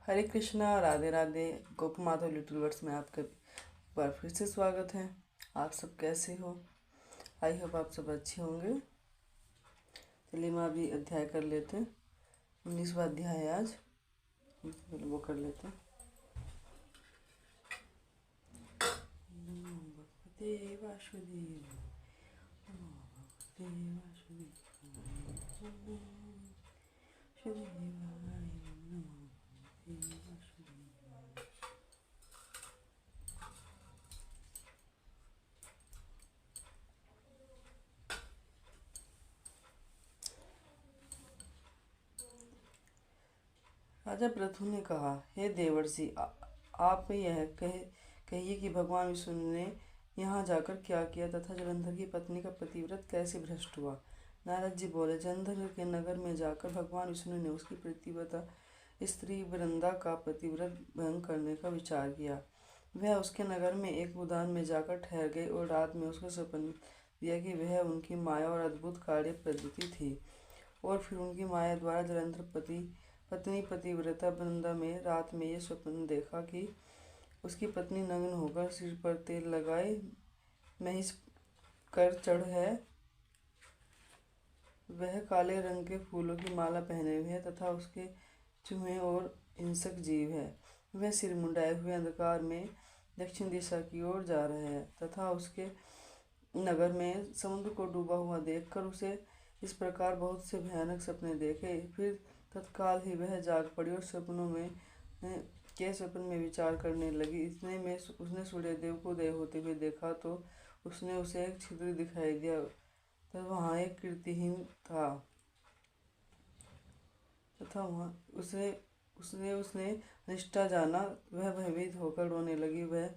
हरे कृष्णा, राधे राधे। गोप Madhav little words में आपका एक बार फिर से स्वागत है। आप सब कैसे हो? आई होप आप सब अच्छे होंगे। चलिए हम अभी अध्याय कर लेते हैं। 19वां अध्याय है आज, वो कर लेते हैं। भगवते वासुदेव, भगवते वासुदेव, वासुदेवाय नमः। राजा पृथु ने कहा, हे देवर्षि, आप यह कहिए कि भगवान विष्णु ने यहाँ जाकर क्या किया तथा जलंधर की पत्नी का पतिव्रत कैसे भ्रष्ट हुआ। नारद जी बोले, जलंधर के नगर में जाकर भगवान विष्णु ने उसकी पतिव्रता स्त्री वृंदा का पतिव्रत भंग करने का विचार किया। वह उसके नगर में एक उद्यान में जाकर ठहर गए और रात में उसको सपन दिया कि वह उनकी माया और अद्भुत कार्य पद्धति थी। और फिर उनकी माया द्वारा जलंधर पत्नी पतिव्रता वृंदा में रात में ये स्वप्न देखा कि उसकी पत्नी नग्न होकर सिर पर तेल लगाए महिष कर चढ़ है। वह काले रंग के फूलों की माला पहने हुए है तथा उसके चूहे और हिंसक जीव है। वह सिर मुंडाए हुए अंधकार में दक्षिण दिशा की ओर जा रहे हैं तथा उसके नगर में समुद्र को डूबा हुआ देखकर उसे इस प्रकार बहुत से भयानक सपने देखे। फिर तत्काल ही वह जाग पड़ी और स्वप्न में विचार करने लगी। इतने में उसने सूर्यदेव को उदय होते हुए देखा तो उसने उसे एक छिद्र दिखाई दिया। तब वहाँ एक कीर्तिहीन था तथा वहाँ उसने अनिष्टा जाना। वह भयभीत होकर रोने लगी। वह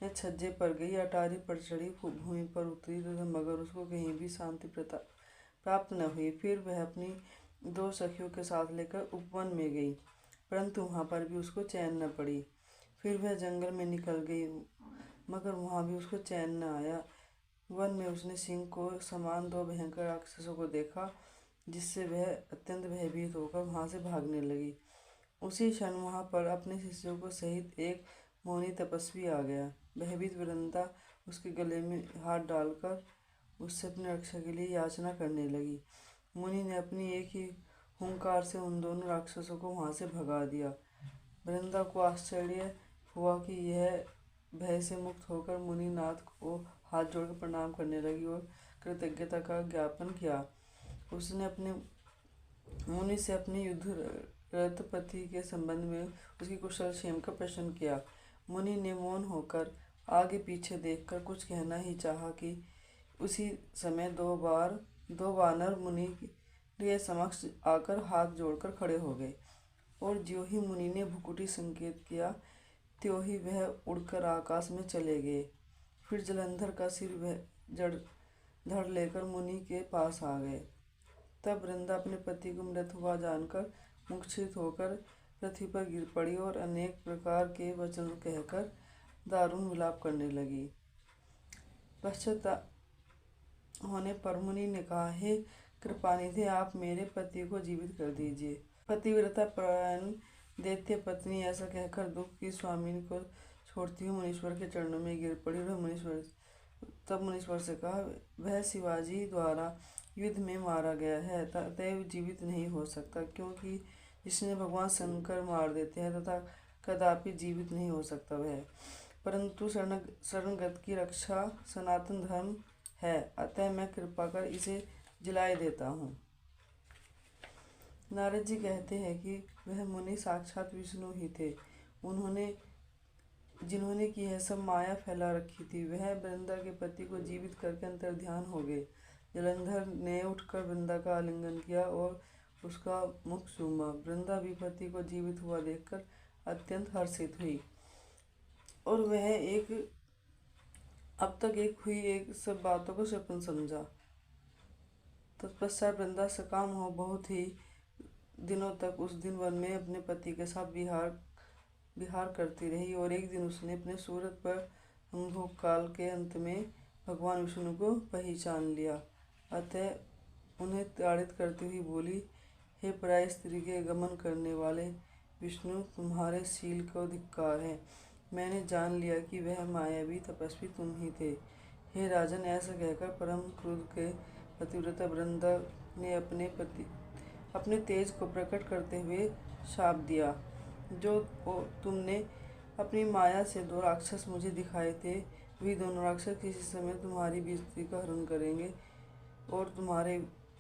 छज्जे पर गई, अटारी पर चढ़ी, भूमि पर उतरी तथा मगर उसको कहीं भी शांति प्राप्त न हुई। फिर वह अपनी 2 सखियों के साथ लेकर उपवन में गई, परंतु वहाँ पर भी उसको चैन न पड़ी। फिर वह जंगल में निकल गई, मगर वहाँ भी उसको चैन न आया। वन में उसने सिंह को समान 2 भयंकर राक्षसों को देखा, जिससे वह अत्यंत भयभीत होकर वहाँ से भागने लगी। उसी क्षण वहाँ पर अपने शिष्यों को सहित एक मौनी तपस्वी आ गया। भयभीत वृंदा उसके गले में हाथ डालकर उससे अपनी रक्षा के लिए याचना करने लगी। मुनि ने अपनी एक ही हुंकार से उन दोनों राक्षसों को वहाँ से भगा दिया। वृंदा को आश्चर्य हुआ कि यह भय से मुक्त होकर मुनिनाथ को हाथ जोड़कर प्रणाम करने लगी और कृतज्ञता का ज्ञापन किया। उसने अपने मुनि से अपने युद्धरत पति के संबंध में उसकी कुशल क्षेम का प्रश्न किया। मुनि ने मौन होकर आगे पीछे देखकर कुछ कहना ही चाहा कि उसी समय 2 वानर मुनि के समक्ष आकर हाथ जोड़कर खड़े हो गए और ज्यों ही मुनि ने भ्रुकुटी संकेत किया त्यों ही वह उड़कर आकाश में चले गए। फिर जलंधर का सिर वह धड़ लेकर मुनि के पास आ गए। तब वृंदा अपने पति को मृत हुआ जानकर मूर्छित होकर पृथ्वी पर गिर पड़ी और अनेक प्रकार के वचन कहकर दारुण विलाप करने लगी। पश्चात होने पर मुनि ने कहा, हे कृपानिधि, आप मेरे पति को जीवित कर दीजिए। पतिव्रता परायण दैत्य पत्नी ऐसा कहकर दुख की स्वामिनी को छोड़ती हुई मुनीश्वर के चरणों में गिर पड़ी। तब मुनीश्वर से कहा, वह शिवाजी द्वारा युद्ध में मारा गया है, अतएव जीवित नहीं हो सकता, क्योंकि जिसने भगवान शंकर मार देते हैं तथा कदापि जीवित नहीं हो सकता वह। परंतु शरणगत की रक्षा सनातन धर्म है, अतः मैं कृपा कर इसे जिलाए देता हूँ। नारद जी कहते हैं कि वह मुनि साक्षात विष्णु ही थे। जिन्होंने की यह सब माया फैला रखी थी। वह वृंदा के पति को जीवित करके अंतर्ध्यान हो गए। जलंधर ने उठकर वृंदा का आलिंगन किया और उसका मुख चूमा। वृंदा भी पति को जीवित हुआ देखकर अत्यंत हर्षित हुई और वह अब तक हुई एक सब बातों को स्वप्न समझा। तत्पश्चात वृंदा सकाम हो बहुत ही दिनों तक उस दिन वन में अपने पति के साथ विहार करती रही और एक दिन उसने अपने सूरत पर अनुभव काल के अंत में भगवान विष्णु को पहचान लिया। अतः उन्हें ताड़ित करती हुई बोली, हे पराय स्त्री के गमन करने वाले विष्णु, तुम्हारे शील को धिक्कार है। मैंने जान लिया कि वह मायावी तपस्वी तुम ही थे। हे राजन, ऐसा कहकर परम क्रोध के पतिव्रता वृंदा ने अपने तेज को प्रकट करते हुए शाप दिया। जो तुमने अपनी माया से 2 राक्षस मुझे दिखाए थे, वे दोनों राक्षस किसी समय तुम्हारी बेइज्जती का हरण करेंगे और तुम्हारे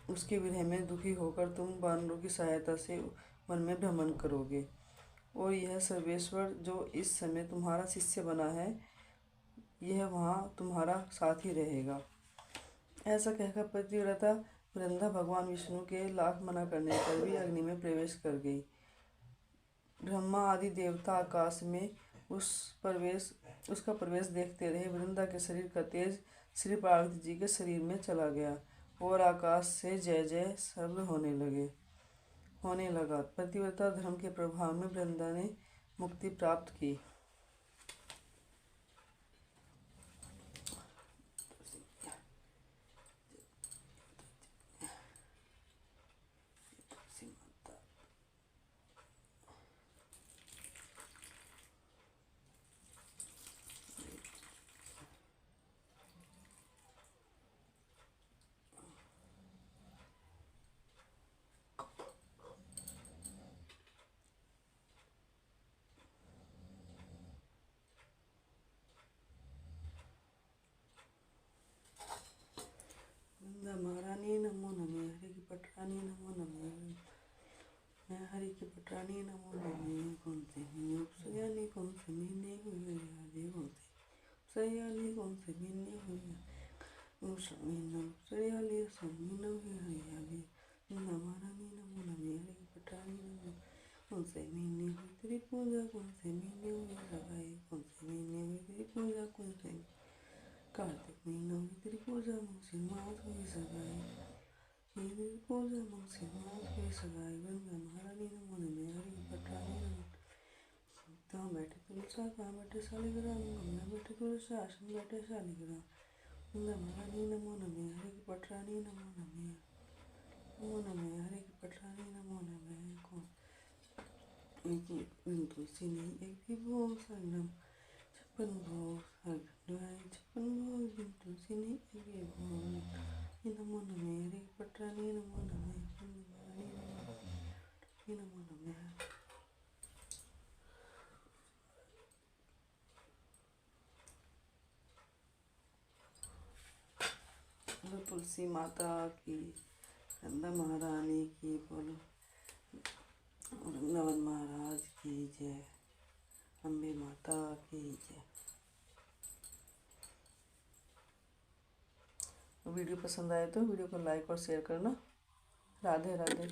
उसके विरह में दुखी होकर तुम वानरों की सहायता से वन में भ्रमण करोगे, और यह सर्वेश्वर जो इस समय तुम्हारा शिष्य बना है, यह वहाँ तुम्हारा साथी रहेगा। ऐसा कहकर पतिव्रता वृंदा भगवान विष्णु के लाख मना करने पर भी अग्नि में प्रवेश कर गई। ब्रह्मा आदि देवता आकाश में उसका प्रवेश देखते रहे। वृंदा के शरीर का तेज श्री पार्वती जी के शरीर में चला गया और आकाश से जय जय शब्द होने लगा। पतिव्रता धर्म के प्रभाव में वृंदा ने मुक्ति प्राप्त की। महारानी नमो नमः, हरि की पटरानी नमो नमः, मैं हरि की पटरानी नमो नमः। कौन से महीने उपसयानी, कौन से महीने हुए आदि, कौन से उपसयानी, कौन से महीने हुए उपसयानी, महीना हुए हरियाली। महारानी नमो नमः, हरि की पटरानी नमो। कौन से महीने हुई तेरी पूजा, कौन से महीने हुए सगाई, कौन से महीने हुई तेरी पूजा, कौन से कार्तिक महीना हुई तेरी पूजा, मुझसे मात हुई सगाई, तेरी पूजा मुझसे मात हुई सगाई। वृंदा महारानी नमो नमः, हरि की पटरानी नमो। कहाँ बैठे तुलसा, कहाँ बैठे शालिग्राम, गंगा बैठे तुलसा, आसन बैठे शालिग्राम। वृंदा महारानी नमो नमः, हरि की पटरानी नमो नमः, नमो नमः, हरि की पटरानी नमो नमः। कौन एक तुलसी नहीं, एक भी भोग संगम, 56 भोग छप्पन भोग, बिन तुलसी नहीं एक भी भोग। नमो नमः, हरि की पटरानी नमो नमः, नमो नमः। बोलो तुलसी माता की, वृंदा महारानी की, बोलो वृंदावन महाराज की जय, अम्बे माता की जय। वीडियो पसंद आए तो वीडियो को लाइक और शेयर करना। राधे राधे।